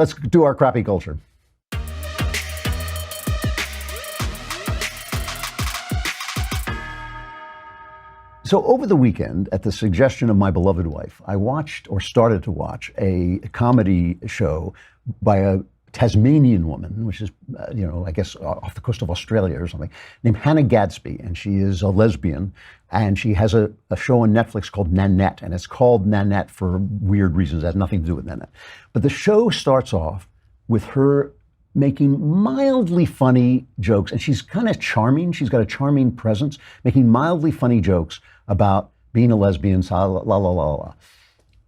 Let's do our crappy culture. So over the weekend, at the suggestion of my beloved wife, I watched or started to watch a comedy show by a Tasmanian woman, which is, I guess off the coast of Australia or something, named Hannah Gadsby. And she is a lesbian. And she has a show on Netflix called Nanette. And it's called Nanette for weird reasons. It has nothing to do with Nanette. But the show starts off with her making mildly funny jokes. And she's kind of charming. She's got a charming presence, making mildly funny jokes about being a lesbian, la, la, la, la, la.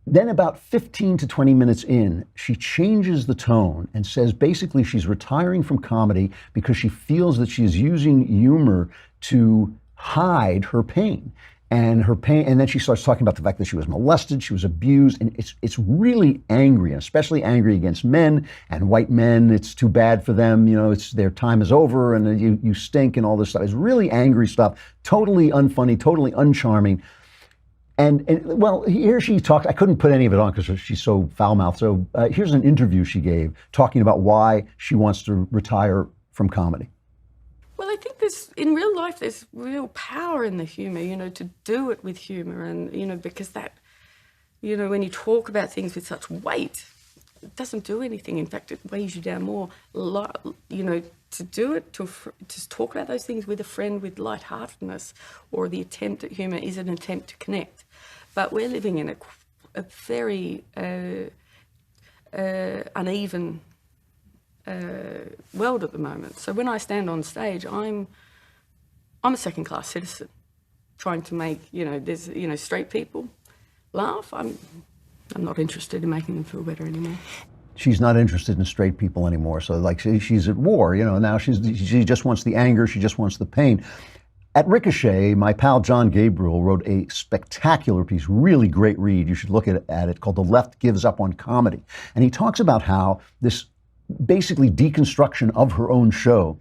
Then about 15 to 20 minutes in, she changes the tone and says basically she's retiring from comedy because she feels that she's using humor to hide her pain. And then she starts talking about the fact that she was molested, she was abused, and it's really angry, and especially angry against men and white men. It's too bad for them, it's their time is over, and you stink, and all this stuff. It's really angry stuff, totally unfunny, totally uncharming. And well, here she talks. I couldn't put any of it on because she's so foul-mouthed. So here's an interview she gave talking about why she wants to retire from comedy. Well, I think in real life, there's real power in the humour, to do it with humour. And, because that, when you talk about things with such weight, it doesn't do anything. In fact, it weighs you down more. To do it, to talk about those things with a friend with lightheartedness or the attempt at humour is an attempt to connect. But we're living in a very uneven world at the moment. So when I stand on stage, I'm a second-class citizen, trying to make there's straight people laugh. I'm not interested in making them feel better anymore. She's not interested in straight people anymore. So like she's at war, now she just wants the anger, she just wants the pain. At Ricochet, my pal John Gabriel wrote a spectacular piece, really great read. You should look at it, called The Left Gives Up on Comedy. And he talks about how this basically deconstruction of her own show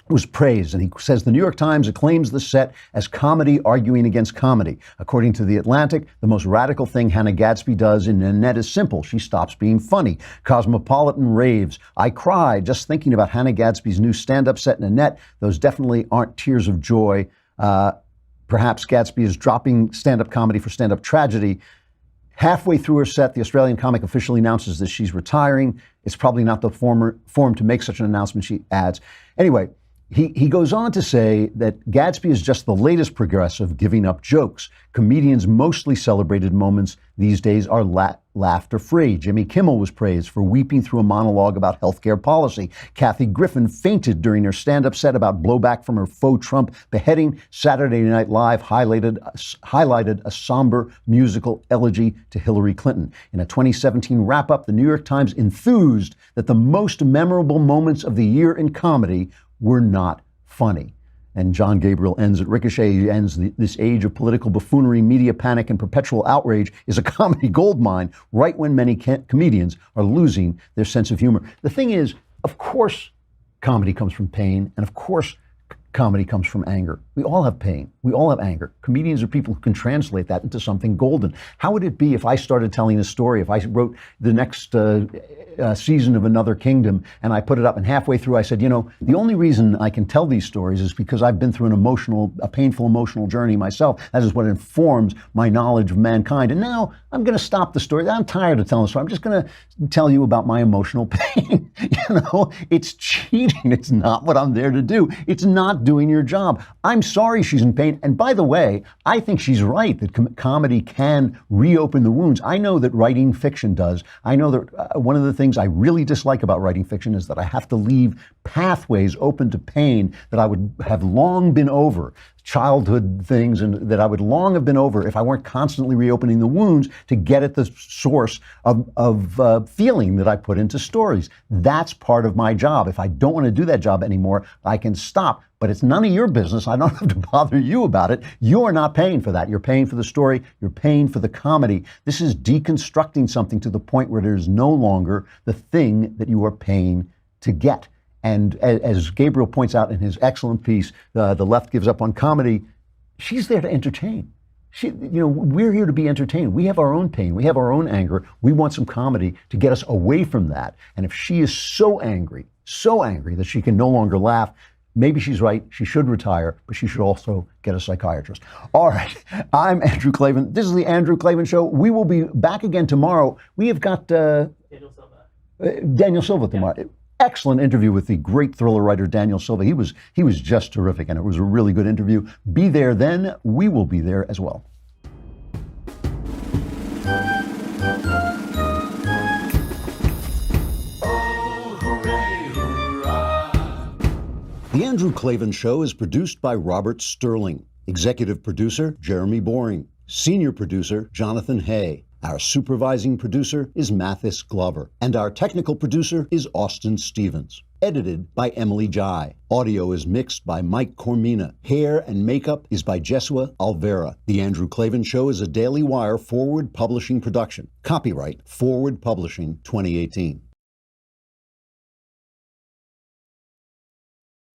was praised. And he says the New York Times acclaims the set as comedy arguing against comedy. According to The Atlantic, the most radical thing Hannah Gadsby does in Nanette is simple. She stops being funny. Cosmopolitan raves. I cry just thinking about Hannah Gadsby's new stand-up set Nanette. Those definitely aren't tears of joy. Perhaps Gadsby is dropping stand-up comedy for stand-up tragedy. Halfway through her set, the Australian comic officially announces that she's retiring. It's probably not the form to make such an announcement, she adds. Anyway, he goes on to say that Gadsby is just the latest progressive giving up jokes. Comedians' mostly celebrated moments these days are laughter-free. Jimmy Kimmel was praised for weeping through a monologue about healthcare policy. Kathy Griffin fainted during her stand-up set about blowback from her faux Trump beheading. Saturday Night Live highlighted a somber musical elegy to Hillary Clinton. In a 2017 wrap-up, the New York Times enthused that the most memorable moments of the year in comedy were not funny. And John Gabriel ends at Ricochet. He ends this age of political buffoonery, media panic, and perpetual outrage is a comedy goldmine right when many comedians are losing their sense of humor. The thing is, of course, comedy comes from pain, and of course, comedy comes from anger. We all have pain. We all have anger. Comedians are people who can translate that into something golden. How would it be if I started telling a story, if I wrote the next season of Another Kingdom and I put it up and halfway through I said, the only reason I can tell these stories is because I've been through a painful emotional journey myself. That is what informs my knowledge of mankind. And now I'm going to stop the story. I'm tired of telling the story. I'm just going to tell you about my emotional pain. It's cheating. It's not what I'm there to do. It's not doing your job. I'm sorry she's in pain. And by the way, I think she's right that comedy can reopen the wounds. I know that writing fiction does. I know that one of the things I really dislike about writing fiction is that I have to leave pathways open to pain that I would have long been over. Childhood things and that I would long have been over if I weren't constantly reopening the wounds to get at the source of feeling that I put into stories. That's part of my job. If I don't want to do that job anymore, I can stop. But it's none of your business. I don't have to bother you about it. You're not paying for that. You're paying for the story. You're paying for the comedy. This is deconstructing something to the point where there's no longer the thing that you are paying to get. And as Gabriel points out in his excellent piece, The Left Gives Up on Comedy, she's there to entertain. We're here to be entertained. We have our own pain. We have our own anger. We want some comedy to get us away from that. And if she is so angry that she can no longer laugh, maybe she's right. She should retire, but she should also get a psychiatrist. All right. I'm Andrew Klavan. This is the Andrew Klavan Show. We will be back again tomorrow. We have got Daniel Silva tomorrow. Yeah. Excellent interview with the great thriller writer Daniel Silva. He was just terrific, and it was a really good interview. Be there then. We will be there as well. The Andrew Klavan Show is produced by Robert Sterling. Executive producer, Jeremy Boring. Senior producer, Jonathan Hay. Our supervising producer is Mathis Glover. And our technical producer is Austin Stevens. Edited by Emily Jai. Audio is mixed by Mike Cormina. Hair and makeup is by Jesua Alvera. The Andrew Klavan Show is a Daily Wire Forward Publishing production. Copyright Forward Publishing 2018.